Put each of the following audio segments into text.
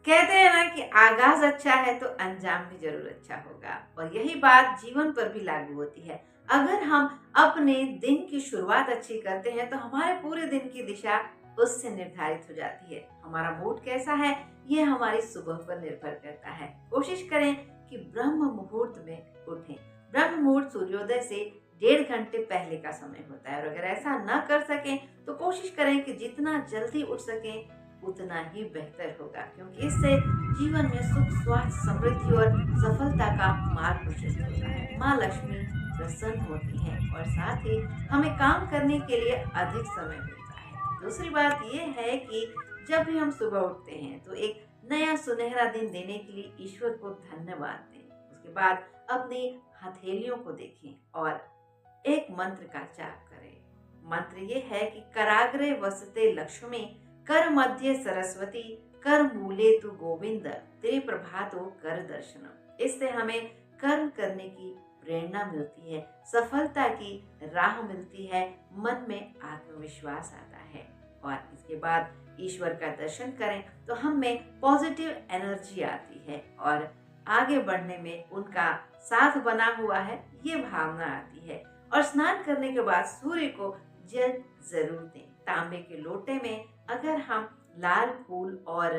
कहते हैं ना कि आगाज अच्छा है तो अंजाम भी जरूर अच्छा होगा, और यही बात जीवन पर भी लागू होती है। अगर हम अपने दिन की शुरुआत अच्छी करते हैं तो हमारे पूरे दिन की दिशा उससे निर्धारित हो जाती है। हमारा मूड कैसा है ये हमारी सुबह पर निर्भर करता है। कोशिश करें कि ब्रह्म मुहूर्त में उठें। ब्रह्म मुहूर्त सूर्योदय से 1.5 घंटे पहले का समय होता है, और अगर ऐसा न कर सकें तो कोशिश करें कि जितना जल्दी उठ सकें उतना ही बेहतर होगा, क्योंकि इससे जीवन में सुख, स्वास्थ्य, समृद्धि और सफलता का मार्ग प्रशस्त होता है। माँ लक्ष्मी प्रसन्न होती हैं और साथ ही हमें काम करने के लिए अधिक समय मिलता है। दूसरी बात यह है कि जब भी हम सुबह उठते हैं तो एक नया सुनहरा दिन देने के लिए ईश्वर को धन्यवाद दें। उसके बाद अपनी हथेलियों को देखें और एक मंत्र का जाप करें। मंत्र ये है कि कराग्रे वसते लक्ष्मी, कर मध्य सरस्वती, कर मूले तु गोविंद, ते प्रभातो कर दर्शनम। इससे हमें कर्म करने की प्रेरणा मिलती है, सफलता की राह मिलती है, मन में आत्मविश्वास आता है। और इसके बाद ईश्वर का दर्शन करें तो हम में पॉजिटिव एनर्जी आती है और आगे बढ़ने में उनका साथ बना हुआ है ये भावना आती है। और स्नान करने के बाद सूर्य को जल जरूर दें। तांबे के लोटे में अगर हम लाल फूल और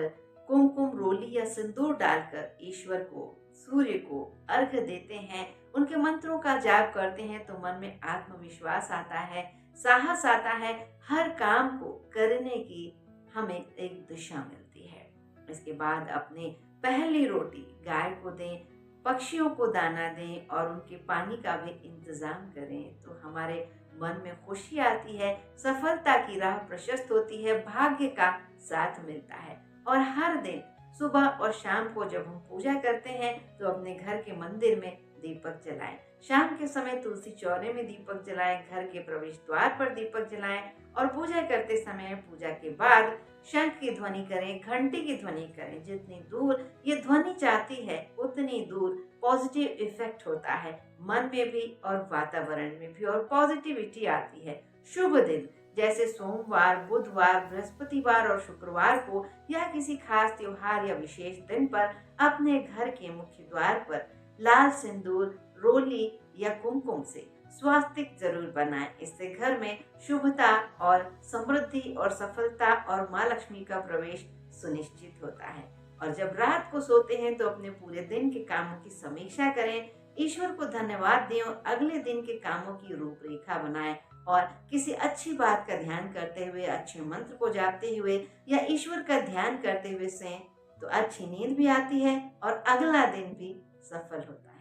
कुमकुम, रोली या सिंदूर डालकर ईश्वर को, सूर्य को अर्घ्य देते हैं, उनके मंत्रों का जाप करते हैं तो मन में आत्मविश्वास आता है, साहस आता है, हर काम को करने की हमें एक दिशा मिलती है। इसके बाद अपनी पहली रोटी गाय को दें, पक्षियों को दाना दें और उनके पानी का भी इंतजाम करें तो हमारे मन में खुशी आती है, सफलता की राह प्रशस्त होती है, भाग्य का साथ मिलता है। और हर दिन सुबह और शाम को जब हम पूजा करते हैं तो अपने घर के मंदिर में दीपक जलाएं। शाम के समय तुलसी चौरे में दीपक जलाएं, घर के प्रवेश द्वार पर दीपक जलाएं और पूजा करते समय, पूजा के बाद शंख की ध्वनि करें, घंटी की ध्वनि करें। जितनी दूर ये ध्वनि जाती है उतनी दूर पॉजिटिव इफेक्ट होता है, मन में भी और वातावरण में भी, और पॉजिटिविटी आती है। शुभ दिन जैसे सोमवार, बुधवार, बृहस्पतिवार और शुक्रवार को या किसी खास त्योहार या विशेष दिन पर अपने घर के मुख्य द्वार पर लाल सिंदूर, रोली या कुमकुम से स्वास्तिक जरूर बनाएं। इससे घर में शुभता और समृद्धि और सफलता और माँ लक्ष्मी का प्रवेश सुनिश्चित होता है। और जब रात को सोते हैं तो अपने पूरे दिन के कामों की समीक्षा करें, ईश्वर को धन्यवाद दें और अगले दिन के कामों की रूपरेखा बनाएं। और किसी अच्छी बात का ध्यान करते हुए, अच्छे मंत्र को जापते हुए या ईश्वर का ध्यान करते हुए सोएं तो अच्छी नींद भी आती है और अगला दिन भी सफल होता है।